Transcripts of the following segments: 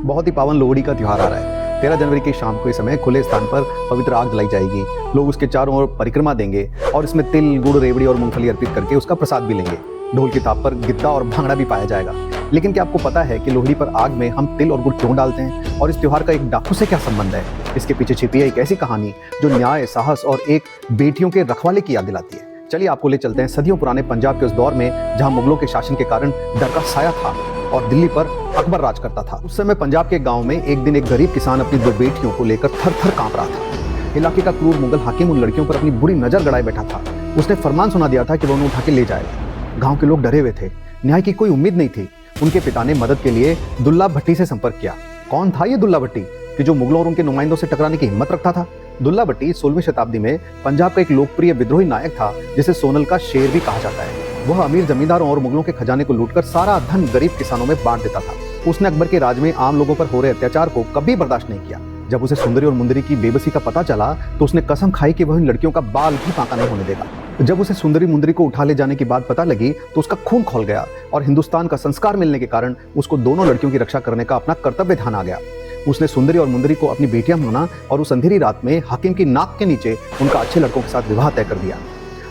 बहुत ही पावन लोहड़ी का त्योहार आ रहा है। 13 जनवरी की शाम को इस समय खुले स्थान पर पवित्र आग जलाई जाएगी। लोग उसके चारों ओर परिक्रमा देंगे और इसमें तिल, गुड़, रेवड़ी और मूंगफली अर्पित करके उसका प्रसाद भी लेंगे। ढोल की ताप पर गिद्दा और भांगड़ा भी पाया जाएगा। लेकिन क्या आपको पता है कि लोहड़ी पर आग में हम तिल और गुड़ क्यों डालते हैं और इस त्योहार का एक डाकू से क्या संबंध है? इसके पीछे छिपी है एक ऐसी कहानी जो न्याय, साहस और एक बेटियों के रखवाले की याद दिलाती है। चलिए आपको ले चलते हैं सदियों पुराने पंजाब के उस दौर में जहां मुगलों के शासन के कारण डर का साया था और दिल्ली पर अकबर राज करता था। उस समय पंजाब के गांव में एक दिन एक गरीब किसान अपनी 2 बेटियों को लेकर थर थर कांप रहा था। इलाके का क्रूर मुगल हाकिम उन लड़कियों पर अपनी बुरी नजर गड़ाए बैठा था। उसने फरमान सुना दिया था कि वह उन्हें उठा के ले जाएगा। गांव के लोग डरे हुए थे, न्याय की कोई उम्मीद नहीं थी। उनके पिता ने मदद के लिए दुल्ला भट्टी से संपर्क किया। कौन था ये दुल्ला भट्टी कि जो मुगलों और उनके नुमाइंदों से टकराने की हिम्मत रखता था? दुल्ला भट्टी 16वीं शताब्दी में पंजाब का एक लोकप्रिय विद्रोही नायक था जिसे सोनल का शेर भी कहा जाता है। वह अमीर जमींदारों और मुगलों के खजाने को लूटकर सारा धन गरीब किसानों में बांट देता था। उसने अकबर के राज में आम लोगों पर हो रहे अत्याचार को कभी बर्दाश्त नहीं किया। जब उसे सुंदरी और मुंदरी की बेबसी का पता चला तो उसने कसम खाई कि वह इन लड़कियों का बाल भी बांका नहीं होने देगा। जब उसे सुंदरी मुंदरी को उठा ले जाने की बात पता लगी तो उसका खून खौल गया और हिंदुस्तान का संस्कार मिलने के कारण उसको दोनों लड़कियों की रक्षा करने का अपना कर्तव्य ध्यान आ गया। उसने सुंदरी और मुंदरी को अपनी बेटियां माना और उस अंधेरी रात में हाकिम की नाक के नीचे उनका अच्छे लड़कों के साथ विवाह तय कर दिया।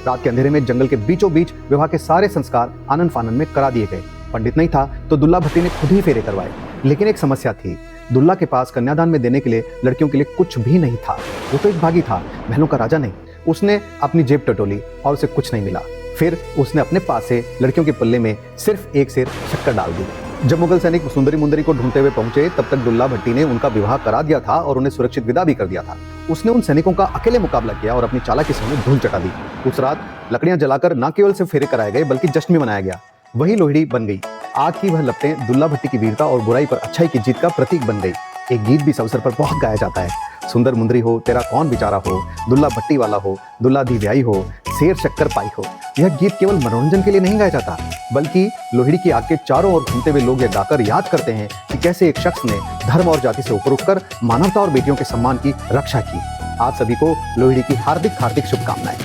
रात के अंधेरे में जंगल के बीचों बीच विवाह के सारे संस्कार आनन फानन में करा दिए गए। पंडित नहीं था तो दुल्ला भट्टी ने खुद ही फेरे करवाए। लेकिन एक समस्या थी, दुल्ला के पास कन्यादान में देने के लिए लड़कियों के लिए कुछ भी नहीं था। वो तो एक भागी था, महलों का राजा नहीं। उसने अपनी जेब टटोली और उसे कुछ नहीं मिला। फिर उसने अपने पास से लड़कियों के पल्ले में सिर्फ एक सेर शक्कर डाल दी। जब मुगल सैनिक सुंदरी मुंदरी को ढूंढते हुए पहुंचे तब तक दुल्ला भट्टी ने उनका विवाह करा दिया था और उन्हें सुरक्षित विदा भी कर दिया था। उसने उन सैनिकों का अकेले मुकाबला किया और अपनी चालाकी से उन्हें धूल चटा दी। उस रात लकड़ियां जलाकर न केवल से फेरे कराए गए बल्कि जश्न भी मनाया गया। वही लोहड़ी बन गई। आग की वह लपटें दुल्ला भट्टी की वीरता और बुराई पर अच्छाई की जीत का प्रतीक बन गई। एक गीत भी इस अवसर पर बहुत गाया जाता है। सुंदर मुंदरी हो, तेरा कौन बेचारा हो, दुल्ला भट्टी वाला हो, दुल्ला दी ब्याई हो, शेर शक्कर पाई हो। यह गीत केवल मनोरंजन के लिए नहीं गाया जाता बल्कि लोहड़ी की आग के चारों ओर घूमते हुए लोग यह गाकर याद करते हैं कि कैसे एक शख्स ने धर्म और जाति से ऊपर उठकर मानवता और बेटियों के सम्मान की रक्षा की। आप सभी को लोहड़ी की हार्दिक हार्दिक शुभकामनाएं।